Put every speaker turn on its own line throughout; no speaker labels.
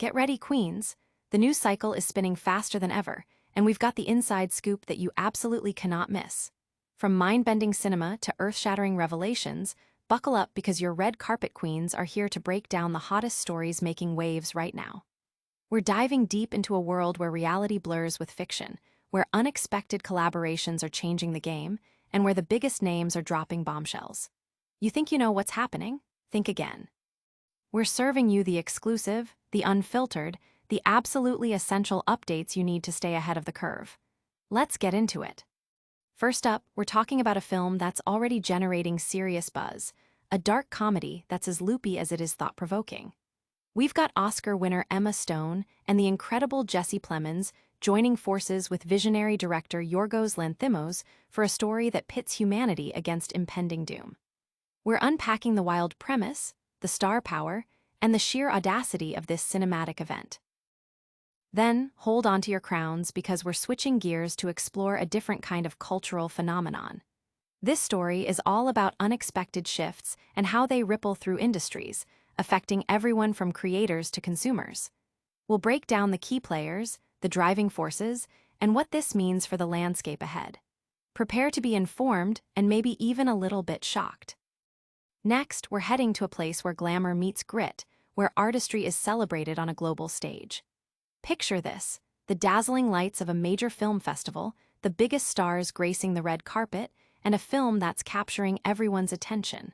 Get ready, queens. The news cycle is spinning faster than ever, and we've got the inside scoop that you absolutely cannot miss. From mind-bending cinema to earth-shattering revelations, buckle up because your red carpet queens are here to break down the hottest stories making waves right now. We're diving deep into a world where reality blurs with fiction, where unexpected collaborations are changing the game, and where the biggest names are dropping bombshells. You think you know what's happening? Think again. We're serving you the exclusive, the unfiltered, the absolutely essential updates you need to stay ahead of the curve. Let's get into it. First up, we're talking about a film that's already generating serious buzz, a dark comedy that's as loopy as it is thought-provoking. We've got Oscar winner Emma Stone and the incredible Jesse Plemons joining forces with visionary director Yorgos Lanthimos for a story that pits humanity against impending doom. We're unpacking the wild premise, the star power, and the sheer audacity of this cinematic event. Then, hold on to your crowns because we're switching gears to explore a different kind of cultural phenomenon. This story is all about unexpected shifts and how they ripple through industries, affecting everyone from creators to consumers. We'll break down the key players, the driving forces, and what this means for the landscape ahead. Prepare to be informed and maybe even a little bit shocked. Next, we're heading to a place where glamour meets grit, where artistry is celebrated on a global stage. Picture this: the dazzling lights of a major film festival, the biggest stars gracing the red carpet, and a film that's capturing everyone's attention.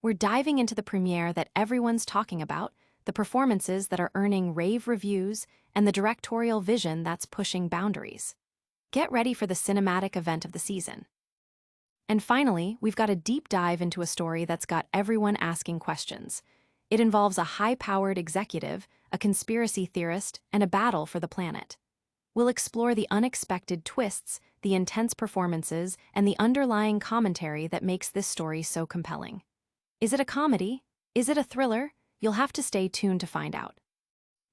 We're diving into the premiere that everyone's talking about, the performances that are earning rave reviews, and the directorial vision that's pushing boundaries. Get ready for the cinematic event of the season. And finally, we've got a deep dive into a story that's got everyone asking questions. It involves a high-powered executive, a conspiracy theorist, and a battle for the planet. We'll explore the unexpected twists, the intense performances, and the underlying commentary that makes this story so compelling. Is it a comedy? Is it a thriller? You'll have to stay tuned to find out.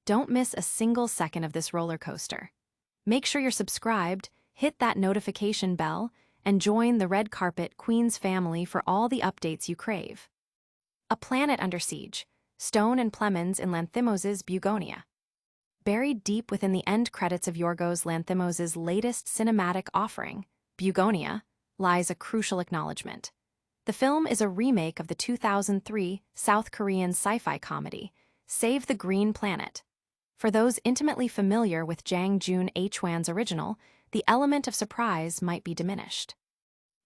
Don't miss a single second of this roller coaster. Make sure you're subscribed, hit that notification bell, and join the Red Carpet Queens family for all the updates you crave. A planet under siege, Stone and Plemons in Lanthimos' Bugonia. Buried deep within the end credits of Yorgos Lanthimos' latest cinematic offering, Bugonia, lies a crucial acknowledgement. The film is a remake of the 2003 South Korean sci-fi comedy, Save the Green Planet. For those intimately familiar with Jang Joon-hwan's original, the element of surprise might be diminished.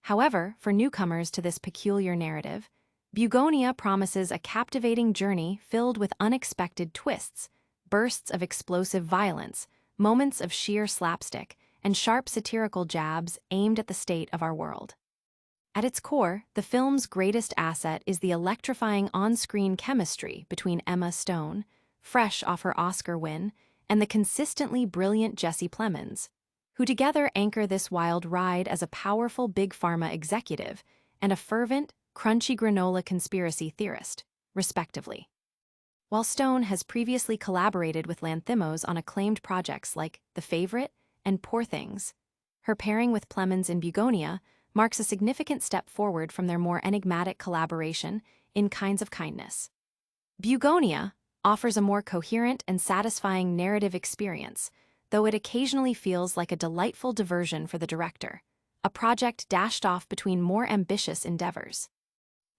However, for newcomers to this peculiar narrative, Bugonia promises a captivating journey filled with unexpected twists, bursts of explosive violence, moments of sheer slapstick, and sharp satirical jabs aimed at the state of our world. At its core, the film's greatest asset is the electrifying on-screen chemistry between Emma Stone, fresh off her Oscar win, and the consistently brilliant Jesse Plemons, who together anchor this wild ride as a powerful Big Pharma executive and a fervent, crunchy granola conspiracy theorist, respectively. While Stone has previously collaborated with Lanthimos on acclaimed projects like The Favorite and Poor Things, her pairing with Plemons in Bugonia marks a significant step forward from their more enigmatic collaboration in Kinds of Kindness. Bugonia offers a more coherent and satisfying narrative experience, though it occasionally feels like a delightful diversion for the director, a project dashed off between more ambitious endeavors.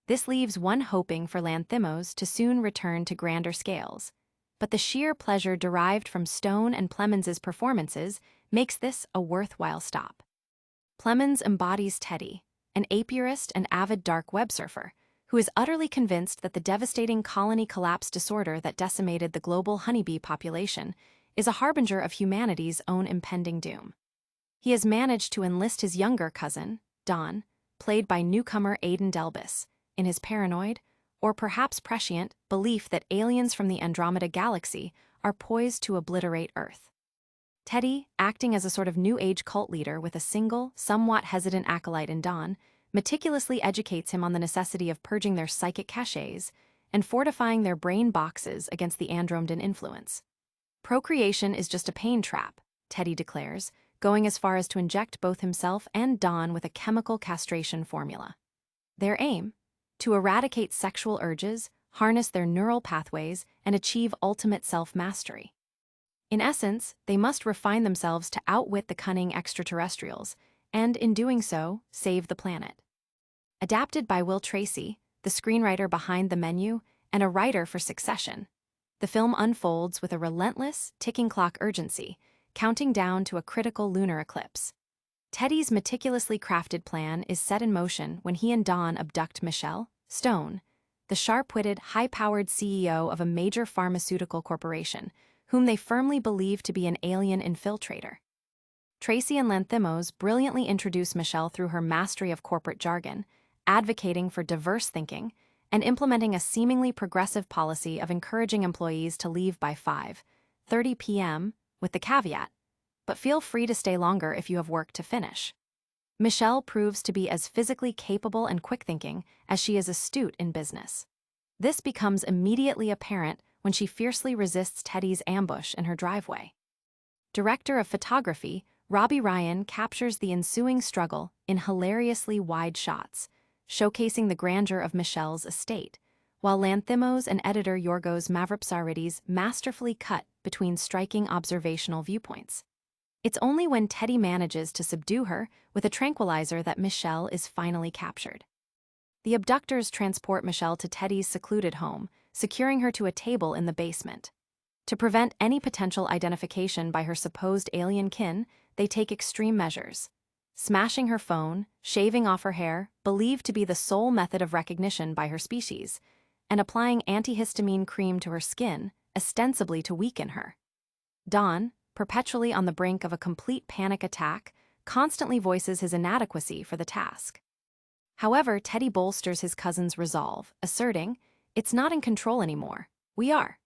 This leaves one hoping for Lanthimos to soon return to grander scales, but the sheer pleasure derived from Stone and Plemons' performances makes this a worthwhile stop. Plemons embodies Teddy, an apiarist and avid dark web surfer, who is utterly convinced that the devastating colony collapse disorder that decimated the global honeybee population is a harbinger of humanity's own impending doom. He has managed to enlist his younger cousin, Don, played by newcomer Aidan Delbus, in his paranoid, or perhaps prescient, belief that aliens from the Andromeda Galaxy are poised to obliterate Earth. Teddy, acting as a sort of New Age cult leader with a single, somewhat hesitant acolyte in Don, meticulously educates him on the necessity of purging their psychic caches and fortifying their brain boxes against the Andromedan influence. Procreation is just a pain trap, Teddy declares, going as far as to inject both himself and Don with a chemical castration formula. Their aim? To eradicate sexual urges, harness their neural pathways, and achieve ultimate self-mastery. In essence, they must refine themselves to outwit the cunning extraterrestrials, and in doing so, save the planet. Adapted by Will Tracy, the screenwriter behind The Menu and a writer for Succession, the film unfolds with a relentless, ticking clock urgency, counting down to a critical lunar eclipse. Teddy's meticulously crafted plan is set in motion when he and Dawn abduct Michelle Stone, the sharp-witted, high-powered CEO of a major pharmaceutical corporation, whom they firmly believe to be an alien infiltrator. Tracy and Lanthimos brilliantly introduce Michelle through her mastery of corporate jargon, advocating for diverse thinking, and implementing a seemingly progressive policy of encouraging employees to leave by 5:30 p.m., with the caveat, but feel free to stay longer if you have work to finish. Michelle proves to be as physically capable and quick-thinking as she is astute in business. This becomes immediately apparent when she fiercely resists Teddy's ambush in her driveway. Director of photography, Robbie Ryan captures the ensuing struggle in hilariously wide shots, showcasing the grandeur of Michelle's estate, while Lanthimos and editor Yorgos Lanthimos masterfully cut between striking observational viewpoints. It's only when Teddy manages to subdue her with a tranquilizer that Michelle is finally captured. The abductors transport Michelle to Teddy's secluded home, securing her to a table in the basement. To prevent any potential identification by her supposed alien kin, they take extreme measures. Smashing her phone, shaving off her hair, believed to be the sole method of recognition by her species, and applying antihistamine cream to her skin, ostensibly to weaken her. Don, perpetually on the brink of a complete panic attack, constantly voices his inadequacy for the task. However, Teddy bolsters his cousin's resolve, asserting, "It's not in control anymore, we are."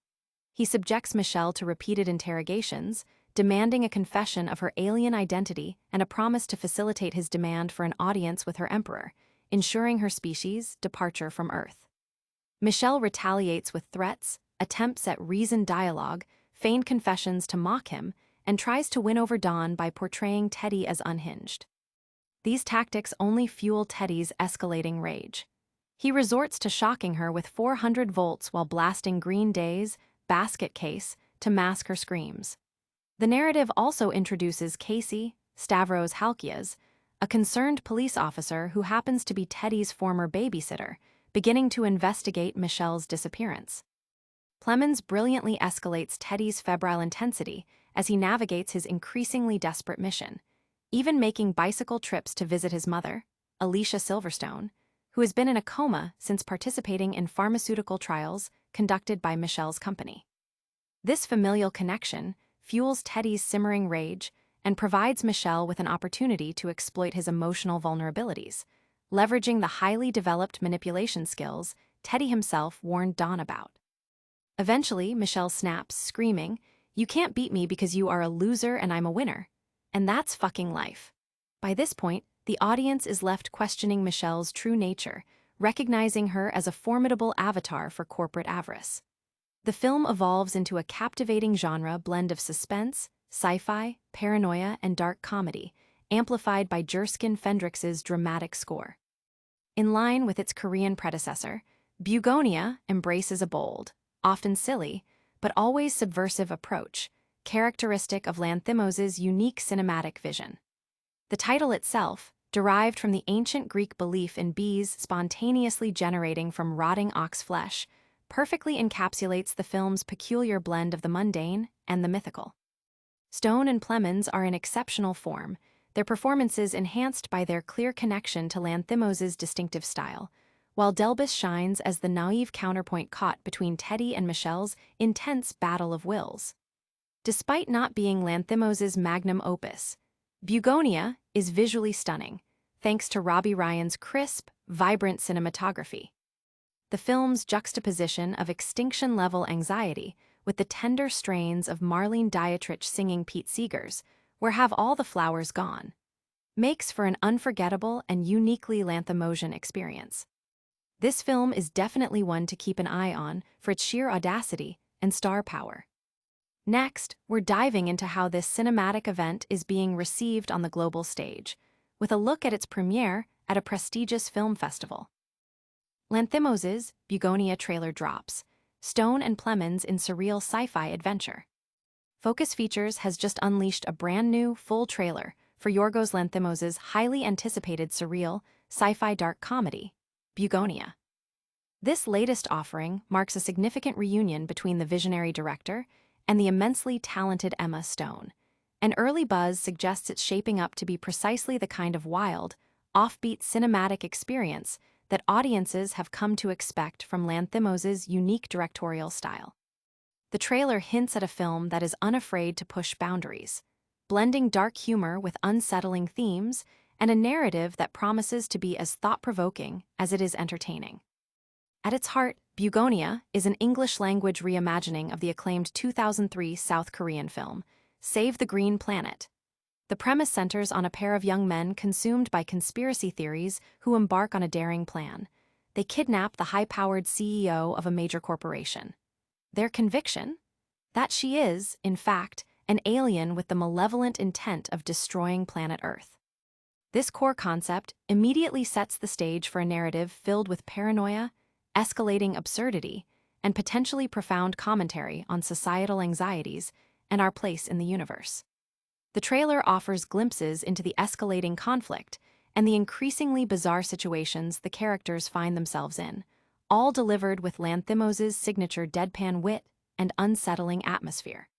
He subjects Michelle to repeated interrogations, demanding a confession of her alien identity and a promise to facilitate his demand for an audience with her emperor, ensuring her species' departure from Earth. Michelle retaliates with threats, attempts at reasoned dialogue, feigned confessions to mock him, and tries to win over Dawn by portraying Teddy as unhinged. These tactics only fuel Teddy's escalating rage. He resorts to shocking her with 400 volts while blasting Green Day's Basket Case to mask her screams. The narrative also introduces Casey, Stavros Halkias, a concerned police officer who happens to be Teddy's former babysitter, beginning to investigate Michelle's disappearance. Plemons brilliantly escalates Teddy's febrile intensity as he navigates his increasingly desperate mission, even making bicycle trips to visit his mother, Alicia Silverstone, who has been in a coma since participating in pharmaceutical trials conducted by Michelle's company. This familial connection fuels Teddy's simmering rage and provides Michelle with an opportunity to exploit his emotional vulnerabilities, leveraging the highly developed manipulation skills Teddy himself warned Dawn about. Eventually, Michelle snaps, screaming, "You can't beat me because you are a loser and I'm a winner. And that's fucking life." By this point, the audience is left questioning Michelle's true nature, recognizing her as a formidable avatar for corporate avarice. The film evolves into a captivating genre blend of suspense, sci-fi, paranoia, and dark comedy, amplified by Jerskin Fendrix's dramatic score. In line with its Korean predecessor, Bugonia embraces a bold, often silly, but always subversive approach, characteristic of Lanthimos' unique cinematic vision. The title itself, derived from the ancient Greek belief in bees spontaneously generating from rotting ox flesh, perfectly encapsulates the film's peculiar blend of the mundane and the mythical. Stone and Plemons are in exceptional form, their performances enhanced by their clear connection to Lanthimos' distinctive style, while Delbus shines as the naive counterpoint caught between Teddy and Michelle's intense battle of wills. Despite not being Lanthimos' magnum opus, Bugonia is visually stunning, thanks to Robbie Ryan's crisp, vibrant cinematography. The film's juxtaposition of extinction-level anxiety with the tender strains of Marlene Dietrich singing Pete Seeger's "Where Have All the Flowers Gone?" makes for an unforgettable and uniquely Lanthimosian experience. This film is definitely one to keep an eye on for its sheer audacity and star power. Next, we're diving into how this cinematic event is being received on the global stage, with a look at its premiere at a prestigious film festival. Lanthimos' Bugonia trailer drops. Stone and Plemons in surreal sci-fi adventure. Focus Features has just unleashed a brand new, full trailer for Yorgos Lanthimos' highly anticipated surreal, sci-fi dark comedy, Bugonia. This latest offering marks a significant reunion between the visionary director and the immensely talented Emma Stone. An early buzz suggests it's shaping up to be precisely the kind of wild, offbeat cinematic experience that audiences have come to expect from Lanthimos' unique directorial style. The trailer hints at a film that is unafraid to push boundaries, blending dark humor with unsettling themes and a narrative that promises to be as thought-provoking as it is entertaining. At its heart, Bugonia is an English-language reimagining of the acclaimed 2003 South Korean film, Save the Green Planet. The premise centers on a pair of young men consumed by conspiracy theories who embark on a daring plan. They kidnap the high-powered CEO of a major corporation. Their conviction? That she is, in fact, an alien with the malevolent intent of destroying planet Earth. This core concept immediately sets the stage for a narrative filled with paranoia, escalating absurdity, and potentially profound commentary on societal anxieties and our place in the universe. The trailer offers glimpses into the escalating conflict and the increasingly bizarre situations the characters find themselves in, all delivered with Lanthimos' signature deadpan wit and unsettling atmosphere.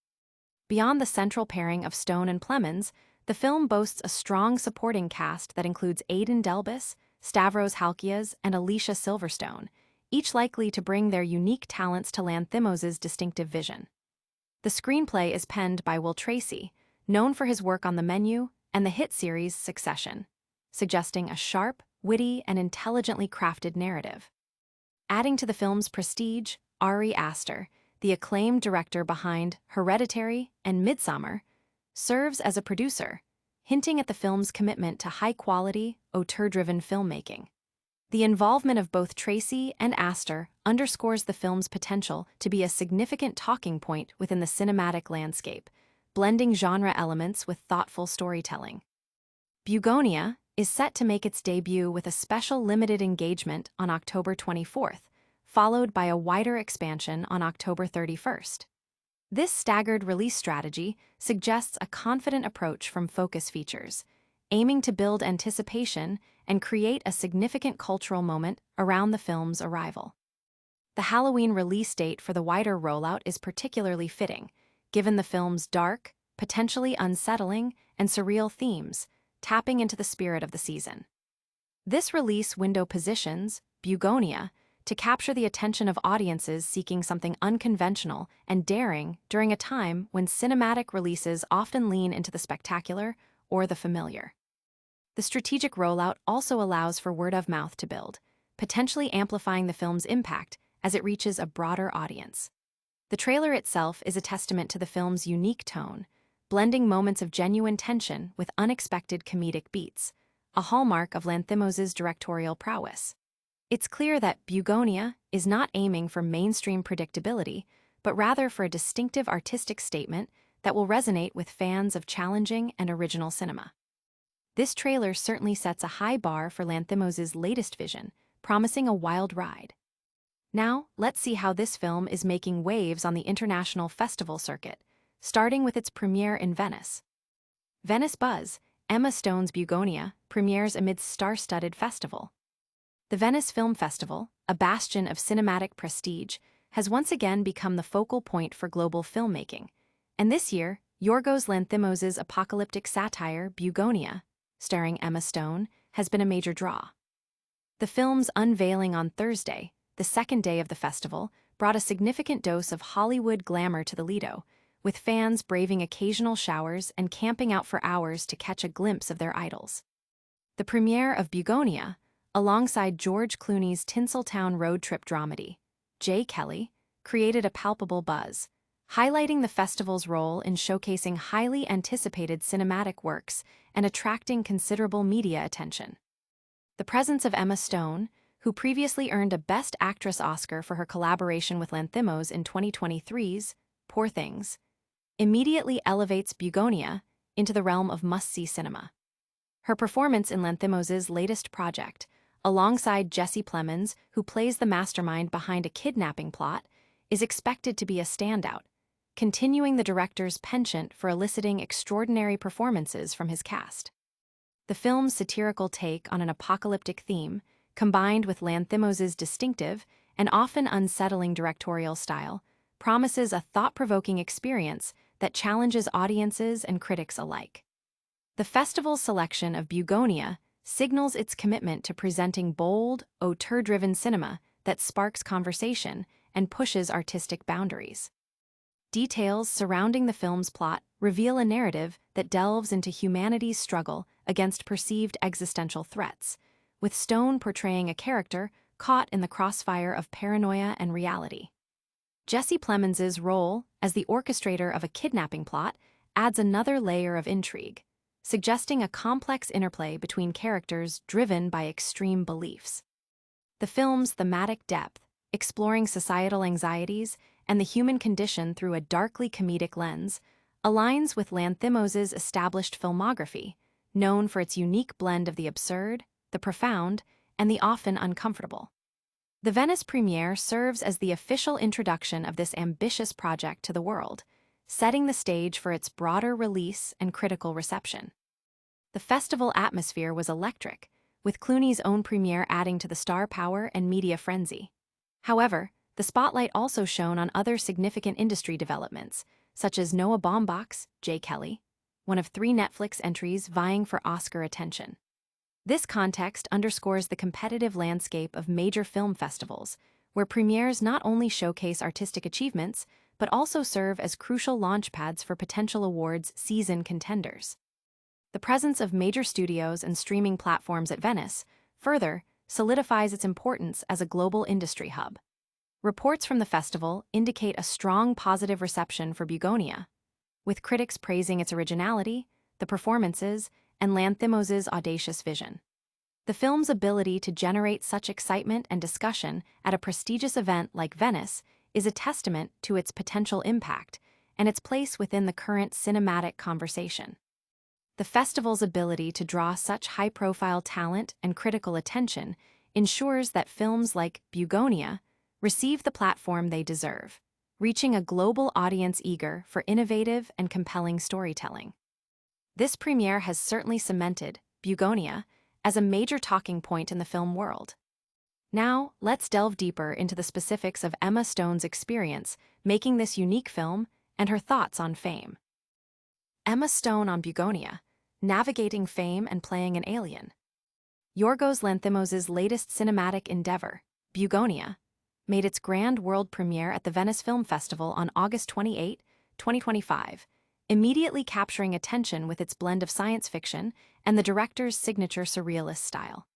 Beyond the central pairing of Stone and Plemons, the film boasts a strong supporting cast that includes Aidan Delbus, Stavros Halkias, and Alicia Silverstone, each likely to bring their unique talents to Lanthimos' distinctive vision. The screenplay is penned by Will Tracy, known for his work on The Menu and the hit series Succession, suggesting a sharp, witty, and intelligently crafted narrative. Adding to the film's prestige, Ari Aster, the acclaimed director behind Hereditary and Midsommar, serves as a producer, hinting at the film's commitment to high-quality, auteur-driven filmmaking. The involvement of both Tracy and Aster underscores the film's potential to be a significant talking point within the cinematic landscape, blending genre elements with thoughtful storytelling. Bugonia is set to make its debut with a special limited engagement on October 24th, followed by a wider expansion on October 31st. This staggered release strategy suggests a confident approach from Focus Features, aiming to build anticipation and create a significant cultural moment around the film's arrival. The Halloween release date for the wider rollout is particularly fitting, given the film's dark, potentially unsettling, and surreal themes, tapping into the spirit of the season. This release window positions Bugonia to capture the attention of audiences seeking something unconventional and daring during a time when cinematic releases often lean into the spectacular or the familiar. The strategic rollout also allows for word of mouth to build, potentially amplifying the film's impact as it reaches a broader audience. The trailer itself is a testament to the film's unique tone, blending moments of genuine tension with unexpected comedic beats, a hallmark of Lanthimos' directorial prowess. It's clear that Bugonia is not aiming for mainstream predictability, but rather for a distinctive artistic statement that will resonate with fans of challenging and original cinema. This trailer certainly sets a high bar for Lanthimos' latest vision, promising a wild ride. Now, let's see how this film is making waves on the international festival circuit, starting with its premiere in Venice. Venice Buzz, Emma Stone's Bugonia, premieres amidst star-studded festival. The Venice Film Festival, a bastion of cinematic prestige, has once again become the focal point for global filmmaking, and this year, Yorgos Lanthimos' apocalyptic satire Bugonia, starring Emma Stone, has been a major draw. The film's unveiling on Thursday, the second day of the festival, brought a significant dose of Hollywood glamour to the Lido, with fans braving occasional showers and camping out for hours to catch a glimpse of their idols. The premiere of Bugonia, alongside George Clooney's Tinseltown road trip dramedy, J. Kelly, created a palpable buzz, highlighting the festival's role in showcasing highly anticipated cinematic works and attracting considerable media attention. The presence of Emma Stone, who previously earned a Best Actress Oscar for her collaboration with Lanthimos in 2023's Poor Things, immediately elevates Bugonia into the realm of must-see cinema. Her performance in Lanthimos' latest project, alongside Jesse Plemons, who plays the mastermind behind a kidnapping plot, is expected to be a standout, continuing the director's penchant for eliciting extraordinary performances from his cast. The film's satirical take on an apocalyptic theme, combined with Lanthimos' distinctive and often unsettling directorial style, promises a thought-provoking experience that challenges audiences and critics alike. The festival's selection of Bugonia signals its commitment to presenting bold, auteur-driven cinema that sparks conversation and pushes artistic boundaries. Details surrounding the film's plot reveal a narrative that delves into humanity's struggle against perceived existential threats, with Stone portraying a character caught in the crossfire of paranoia and reality. Jesse Plemons' role as the orchestrator of a kidnapping plot adds another layer of intrigue, suggesting a complex interplay between characters driven by extreme beliefs. The film's thematic depth, exploring societal anxieties and the human condition through a darkly comedic lens, aligns with Lanthimos' established filmography, known for its unique blend of the absurd, the profound, and the often uncomfortable. The Venice premiere serves as the official introduction of this ambitious project to the world, setting the stage for its broader release and critical reception. The festival atmosphere was electric, with Clooney's own premiere adding to the star power and media frenzy. However, the spotlight also shone on other significant industry developments, such as Noah Baumbach's J. Kelly, one of 3 Netflix entries vying for Oscar attention. This context underscores the competitive landscape of major film festivals, where premieres not only showcase artistic achievements, but also serve as crucial launchpads for potential awards season contenders. The presence of major studios and streaming platforms at Venice further solidifies its importance as a global industry hub. Reports from the festival indicate a strong positive reception for Bugonia, with critics praising its originality, the performances, and Lanthimos' audacious vision. The film's ability to generate such excitement and discussion at a prestigious event like Venice is a testament to its potential impact and its place within the current cinematic conversation. The festival's ability to draw such high-profile talent and critical attention ensures that films like Bugonia receive the platform they deserve, reaching a global audience eager for innovative and compelling storytelling. This premiere has certainly cemented Bugonia as a major talking point in the film world. Now, let's delve deeper into the specifics of Emma Stone's experience making this unique film and her thoughts on fame. Emma Stone on Bugonia, navigating fame and playing an alien. Yorgos Lanthimos' latest cinematic endeavor, Bugonia, made its grand world premiere at the Venice Film Festival on August 28, 2025, immediately capturing attention with its blend of science fiction and the director's signature surrealist style.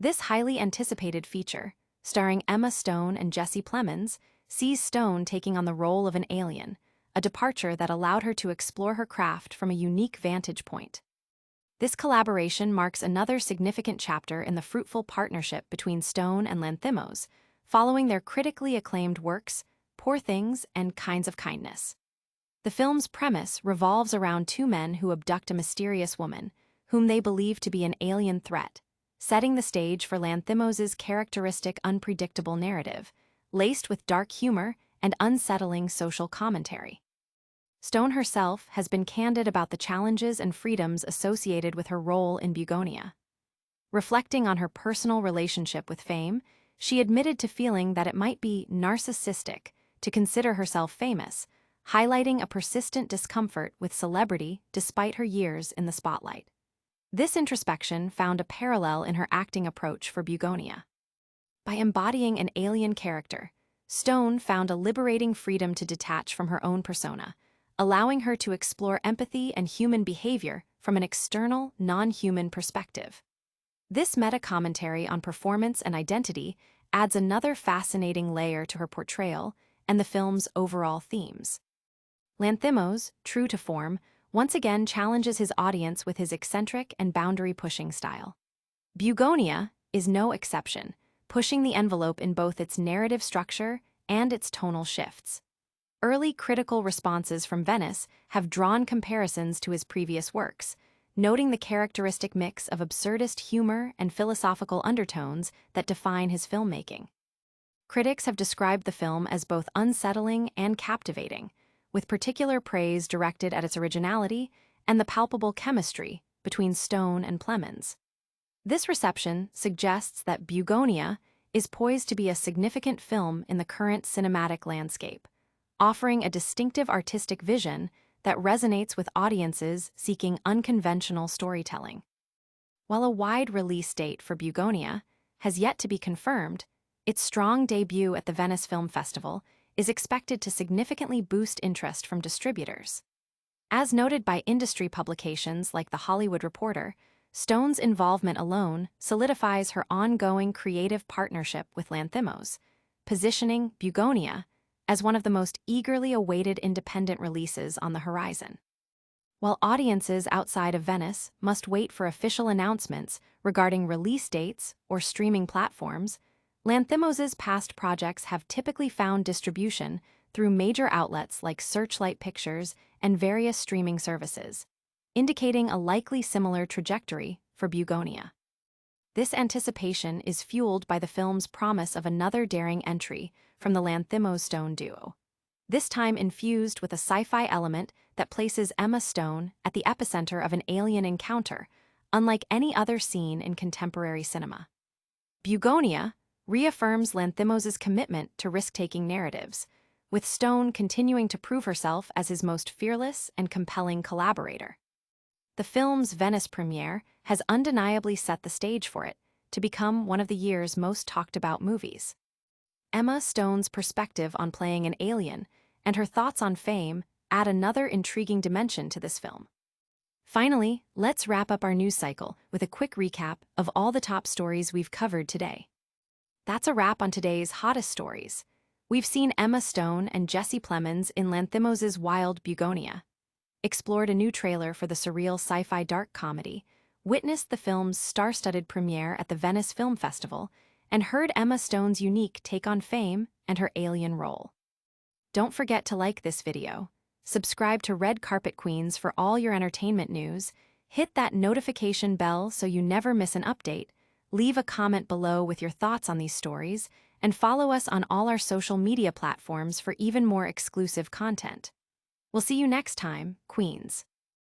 This highly anticipated feature, starring Emma Stone and Jesse Plemons, sees Stone taking on the role of an alien, a departure that allowed her to explore her craft from a unique vantage point. This collaboration marks another significant chapter in the fruitful partnership between Stone and Lanthimos, following their critically acclaimed works, Poor Things and Kinds of Kindness. The film's premise revolves around 2 men who abduct a mysterious woman, whom they believe to be an alien threat, setting the stage for Lanthimos' characteristic unpredictable narrative, laced with dark humor and unsettling social commentary. Stone herself has been candid about the challenges and freedoms associated with her role in Bugonia. Reflecting on her personal relationship with fame, she admitted to feeling that it might be narcissistic to consider herself famous, highlighting a persistent discomfort with celebrity despite her years in the spotlight. This introspection found a parallel in her acting approach for Bugonia. By embodying an alien character, Stone found a liberating freedom to detach from her own persona, allowing her to explore empathy and human behavior from an external, non-human perspective. This meta-commentary on performance and identity adds another fascinating layer to her portrayal and the film's overall themes. Lanthimos, true to form, once again challenges his audience with his eccentric and boundary-pushing style. Bugonia is no exception, pushing the envelope in both its narrative structure and its tonal shifts. Early critical responses from Venice have drawn comparisons to his previous works, noting the characteristic mix of absurdist humor and philosophical undertones that define his filmmaking. Critics have described the film as both unsettling and captivating, with particular praise directed at its originality and the palpable chemistry between Stone and Plemons. This reception suggests that Bugonia is poised to be a significant film in the current cinematic landscape, offering a distinctive artistic vision that resonates with audiences seeking unconventional storytelling. While a wide release date for Bugonia has yet to be confirmed, its strong debut at the Venice Film Festival is expected to significantly boost interest from distributors. As noted by industry publications like The Hollywood Reporter, Stone's involvement alone solidifies her ongoing creative partnership with Lanthimos, positioning Bugonia as one of the most eagerly awaited independent releases on the horizon. While audiences outside of Venice must wait for official announcements regarding release dates or streaming platforms, Lanthimos's past projects have typically found distribution through major outlets like Searchlight Pictures and various streaming services, indicating a likely similar trajectory for Bugonia. This anticipation is fueled by the film's promise of another daring entry from the Lanthimos-Stone duo, this time infused with a sci-fi element that places Emma Stone at the epicenter of an alien encounter, unlike any other seen in contemporary cinema. Bugonia reaffirms Lanthimos's commitment to risk-taking narratives, with Stone continuing to prove herself as his most fearless and compelling collaborator. The film's Venice premiere has undeniably set the stage for it to become one of the year's most talked-about movies. Emma Stone's perspective on playing an alien and her thoughts on fame add another intriguing dimension to this film. Finally, let's wrap up our news cycle with a quick recap of all the top stories we've covered today. That's a wrap on today's hottest stories. We've seen Emma Stone and Jesse Plemons in Lanthimos' Wild Bugonia, explored a new trailer for the surreal sci-fi dark comedy, witnessed the film's star-studded premiere at the Venice Film Festival, and heard Emma Stone's unique take on fame and her alien role. Don't forget to like this video, subscribe to Red Carpet Queens for all your entertainment news, hit that notification bell so you never miss an update, leave a comment below with your thoughts on these stories, and follow us on all our social media platforms for even more exclusive content. We'll see you next time, Queens.